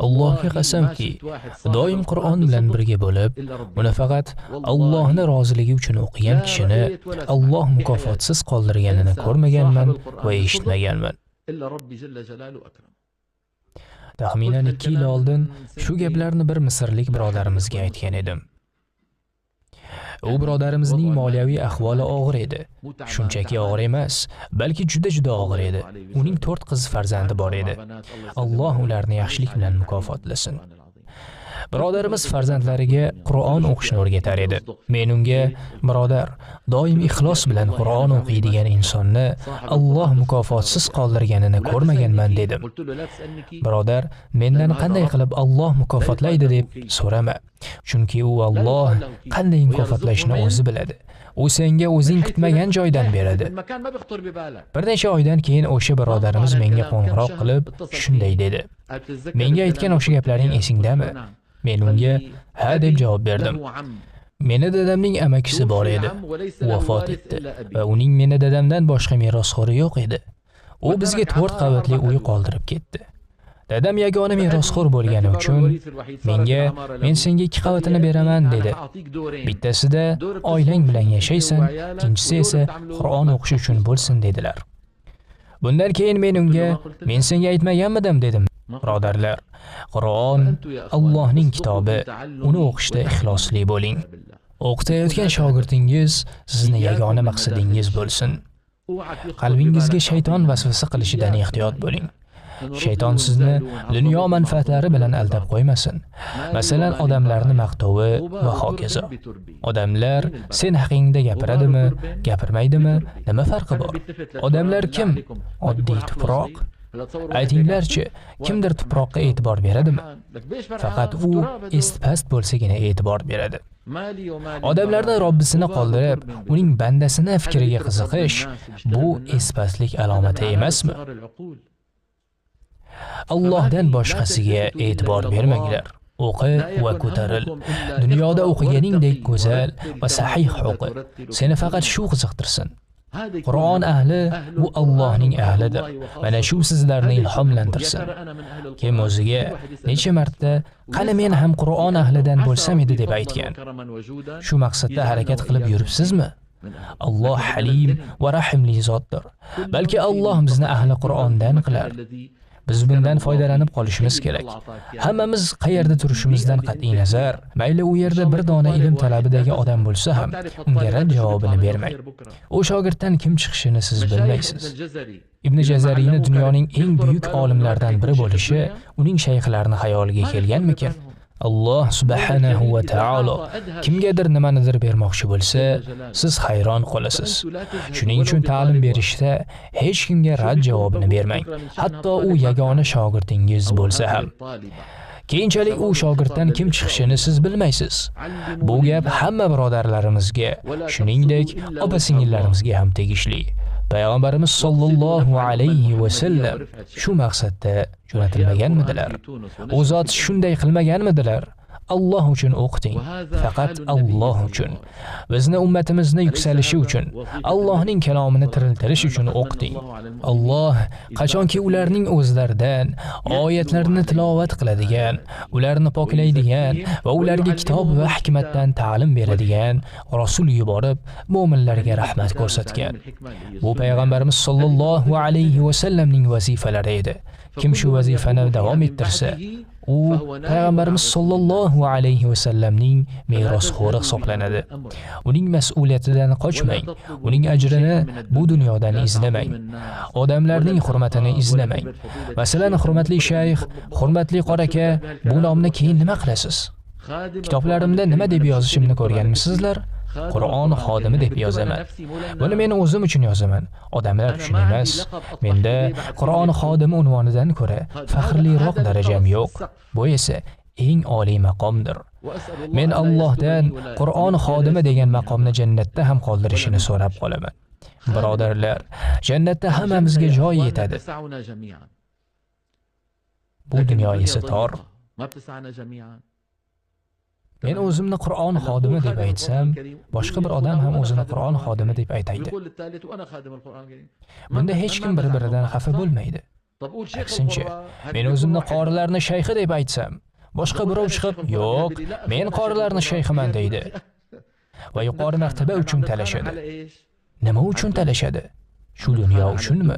Allohga qasamki, doim Qur'on bilan birga bo'lib, uni faqat Allohning roziligi uchun o'qigan kishini Alloh mukofotsiz qoldirganini ko'rmaganman va eshitmaganman. Taxminan 2 yil oldin shu gaplarni bir misrlik birodarimizga aytgan edim. U birodarimizning moliyaviy ahvoli og'ir edi. Shunchaki og'ir emas, balki juda og'ir edi. Uning 4 qiz farzandi bor edi. Alloh ularni yaxshilik bilan mukofotlasin. Birodarimiz farzandlariga Qur'on o'qishni o'rgatar edi. Men unga, birodar, doim ixlos bilan Qur'on o'qiydigan insonni Alloh mukofotsiz qoldirganini ko'rmaganman dedim. Birodar, mendan qanday qilib Alloh mukofotlaydi deb so'rama. Chunki u Alloh qanday mukofotlashni o'zi biladi. U senga o'zing kutmagan joydan beradi. Bir necha oydan keyin o'sha birodarimiz menga qo'ng'iroq qilib shunday dedi. Menga aytgan o'sha gaplaring esingdami? Men unga ha deb javob berdim. Meni dadamning amakisi bor edi. U vafot etdi va uning meni dadamdan boshqa merosxo'ri yo'q edi. U bizga 4 qavatli uy qoldirib ketdi. Dadam yagona merosxo'r bo'lgani uchun menga men senga 2 qavatini beraman dedi. Bittasida oilang bilan yashaysan, ikkinchisi esa Qur'on o'qish uchun bo'lsin dedilar. Bundan keyin men unga men senga aytmaganmidim dedim. Birodarlar, Qur'on Allohning kitobi, uni o'qishda ixlosli bo'ling. O'qitayotgan shogirdingiz sizni yagona maqsadingiz bo'lsin. Qalbingizga shayton vasvasa qilishidan ehtiyot bo'ling. Shayton sizni dunyo manfaatlari bilan aldab qo'ymasin. Masalan, odamlarni maqtovi va hokazo. Odamlar sen haqingda gapiradimi, gapirmaydimi, nima farqi bor? Odamlar kim? Oddiy tuproq. Aytinglarchi, kimdir tuproqqa e'tibor beradimi? Faqat u est-past bo'lsagina e'tibor beradi. Odamlardan Robbisini qoldirib, uning bandasini fikriga qiziqish bu est-pastlik alomati emasmi? Allohdan boshqasiga e'tibor bermanglar. O'qi va ko'taril. Dunyoda o'qiganingdek go'zal va sahih o'qi. Seni faqat shu qiziqtirsin. Qur'on ahli bu Allohning ahlidir. Mana shu sizlarni ilhomlantirsin. Kim o'ziga necha marta qani men ham Qur'on ahlidan bo'lsam edi deb aytgan. Shu maqsadda harakat qilib yuribsizmi? Alloh halim va rahimli zotdir. Balki Alloh bizni ahli Qur'ondan qilar. Biz bundan foydalanib qolishimiz kerak. Hammamiz qayerda turishimizdan qat'iy nazar, mayli u yerda bir dona ilm talabidagi odam bo'lsa ham, unga rad javobini bermang. U shogirddan kim chiqishini siz bilmaysiz. Ibn Jazariyni dunyoning eng buyuk olimlaridan biri bo'lishi uning shayxlarini xayoliga kelganmikan? Alloh subhanahu va taolo kimgadir nimanidir bermoqchi bo'lsa, siz hayron qolasiz. Shuning uchun ta'lim berishda hech kimga rad javobini bermang, hatto u yagona shogirdingiz bo'lsa ham. Keyinchalik u shogirddan kim chiqishini siz bilmaysiz. Bu gap hamma birodarlarimizga, shuningdek, opa-singillarimizga ham tegishli. Payg'ambarimiz sollallohu alayhi va sallam shu maqsadda jo'natilmaganmidilar? U zot shunday qilmaganmidilar? Alloh uchun o'qiting, faqat Alloh uchun. Bizni ummatimizni yuksalishi uchun, Allohning kalomini tiriltirish uchun o'qiting. Alloh qachonki ularning o'zlaridan oyatlarni tilovat qiladigan, ularni poklaydigan va ularga kitob va hikmatdan ta'lim beradigan rasul yuborib, mu'minlarga rahmat ko'rsatgan. Bu payg'ambarimiz sollallohu alayhi va sallamning vazifalari edi. Kim shu vazifani davom ettirsa, u payg'ambarimiz sollallohu alayhi va sallamning merosxo'ri hisoblanadi. Uning mas'uliyatidan qochmang, uning ajrini bu dunyodan izlamang. Odamlarning hurmatini izlamang. Masalan, hurmatli shayx, hurmatli qoraka, bu nomni keyin nima qilasiz? Kitoblarimda nima deb yozishimni ko'rganmisizlar? Qur'on xodimi deb yozaman. Buni men o'zim uchun yozaman, odamlar uchun emas. Menda Qur'on xodimi unvonidan ko'ra faxrliroq darajam yo'q. Bu esa eng oliy maqomdir. Men Allohdan Qur'on xodimi degan maqomni jannatda ham qoldirishini so'rab qolaman. Birodarlar, jannatda hammamizga joy yetadi. Bu dunyo esa tor. Men o'zimni Qur'on xodimi deb aytsam, boshqa bir odam ham o'zini Qur'on xodimi deb aytaydi. Bunda hech kim bir-biridan xafa bo'lmaydi. Aksincha, men o'zimni qorilarning shayxi deb aytsam, boshqa birov chiqib, "Yo'q, men qorilarning shayximan" deydi va yuqori martaba uchun talashadi. Nima uchun talashadi? Shu dunyo uchunmi?